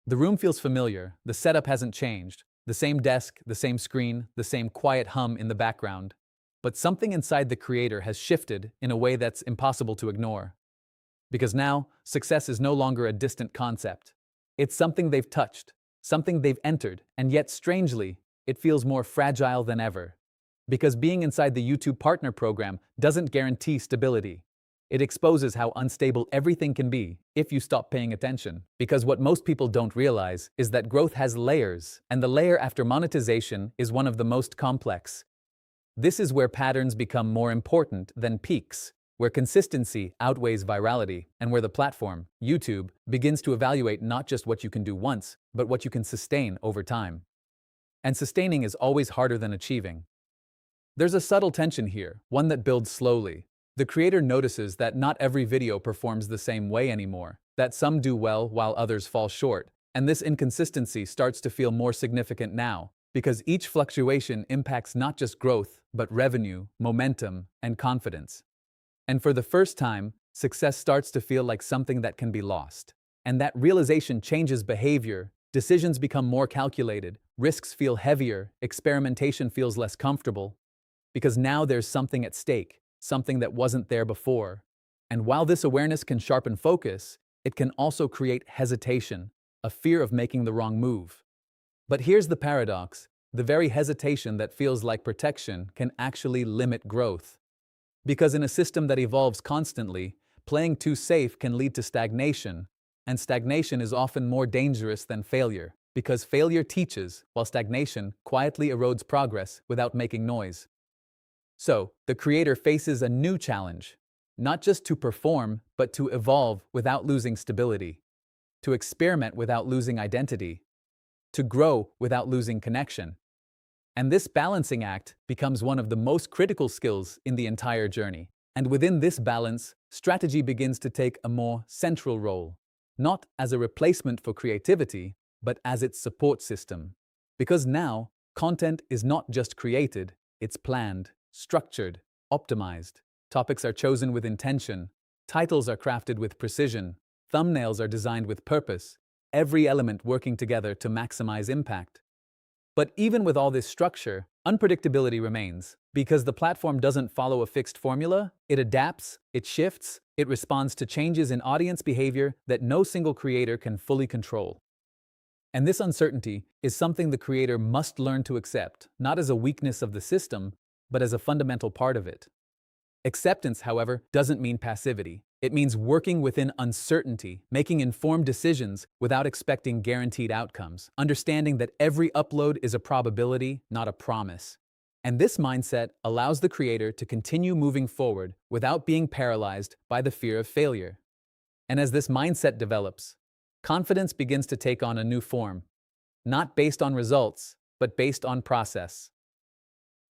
The room feels familiar, the setup hasn't changed. The same desk, the same screen, the same quiet hum in the background. But something inside the creator has shifted in a way that's impossible to ignore. Because now, success is no longer a distant concept. It's something they've touched, something they've entered, and yet strangely, it feels more fragile than ever. Because being inside the YouTube Partner Program doesn't guarantee stability. It exposes how unstable everything can be if you stop paying attention. Because what most people don't realize is that growth has layers, and the layer after monetization is one of the most complex. This is where patterns become more important than peaks, where consistency outweighs virality, and where the platform, YouTube, begins to evaluate not just what you can do once, but what you can sustain over time. And sustaining is always harder than achieving. There's a subtle tension here, one that builds slowly. The creator notices that not every video performs the same way anymore, that some do well while others fall short, and this inconsistency starts to feel more significant now, because each fluctuation impacts not just growth, but revenue, momentum, and confidence. And for the first time, success starts to feel like something that can be lost. And that realization changes behavior, decisions become more calculated, risks feel heavier, experimentation feels less comfortable, because now there's something at stake. Something that wasn't there before. And while this awareness can sharpen focus, it can also create hesitation, a fear of making the wrong move. But here's the paradox: the very hesitation that feels like protection can actually limit growth. Because in a system that evolves constantly, playing too safe can lead to stagnation, and stagnation is often more dangerous than failure, because failure teaches, while stagnation quietly erodes progress without making noise. So, the creator faces a new challenge, not just to perform, but to evolve without losing stability, to experiment without losing identity, to grow without losing connection. And this balancing act becomes one of the most critical skills in the entire journey. And within this balance, strategy begins to take a more central role, not as a replacement for creativity, but as its support system. Because now, content is not just created, it's planned, structured, optimized. Topics are chosen with intention, titles are crafted with precision, thumbnails are designed with purpose, every element working together to maximize impact. But even with all this structure, unpredictability remains, because the platform doesn't follow a fixed formula. It adapts, it shifts, it responds to changes in audience behavior that no single creator can fully control. And this uncertainty is something the creator must learn to accept, not as a weakness of the system, but as a fundamental part of it. Acceptance, however, doesn't mean passivity. It means working within uncertainty, making informed decisions without expecting guaranteed outcomes, understanding that every upload is a probability, not a promise. And this mindset allows the creator to continue moving forward without being paralyzed by the fear of failure. And as this mindset develops, confidence begins to take on a new form, not based on results, but based on process.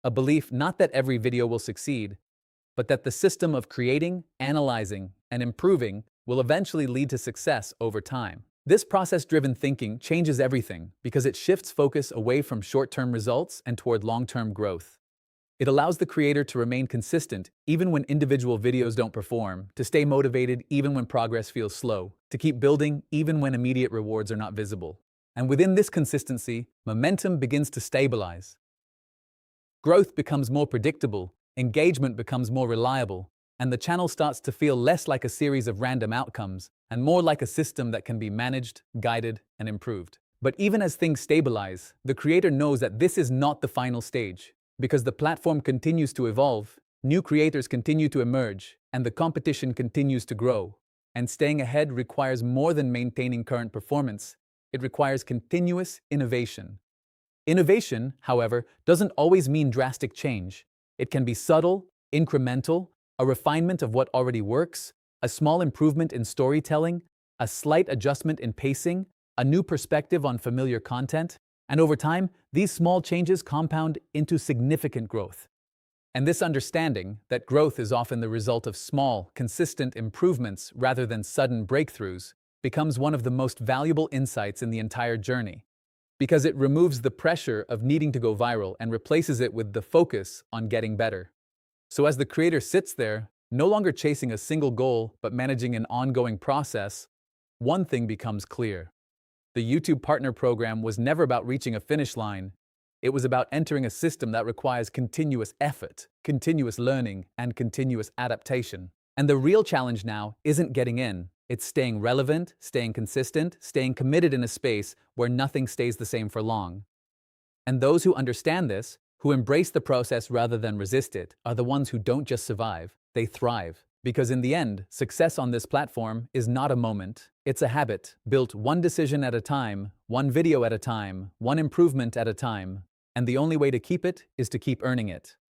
A belief not that every video will succeed, but that the system of creating, analyzing, and improving will eventually lead to success over time. This process-driven thinking changes everything because it shifts focus away from short-term results and toward long-term growth. It allows the creator to remain consistent even when individual videos don't perform, to stay motivated even when progress feels slow, to keep building even when immediate rewards are not visible. And within this consistency, momentum begins to stabilize. Growth becomes more predictable, engagement becomes more reliable, and the channel starts to feel less like a series of random outcomes and more like a system that can be managed, guided, and improved. But even as things stabilize, the creator knows that this is not the final stage, because the platform continues to evolve, new creators continue to emerge, and the competition continues to grow. And staying ahead requires more than maintaining current performance. It requires continuous innovation. Innovation, however, doesn't always mean drastic change. It can be subtle, incremental, a refinement of what already works, a small improvement in storytelling, a slight adjustment in pacing, a new perspective on familiar content, and over time, these small changes compound into significant growth. And this understanding that growth is often the result of small, consistent improvements rather than sudden breakthroughs becomes one of the most valuable insights in the entire journey, because it removes the pressure of needing to go viral and replaces it with the focus on getting better. So as the creator sits there, no longer chasing a single goal but managing an ongoing process, one thing becomes clear. The YouTube Partner Program was never about reaching a finish line. It was about entering a system that requires continuous effort, continuous learning, and continuous adaptation. And the real challenge now isn't getting in. It's staying relevant, staying consistent, staying committed in a space where nothing stays the same for long. And those who understand this, who embrace the process rather than resist it, are the ones who don't just survive, they thrive. Because in the end, success on this platform is not a moment, it's a habit, built one decision at a time, one video at a time, one improvement at a time. And the only way to keep it is to keep earning it.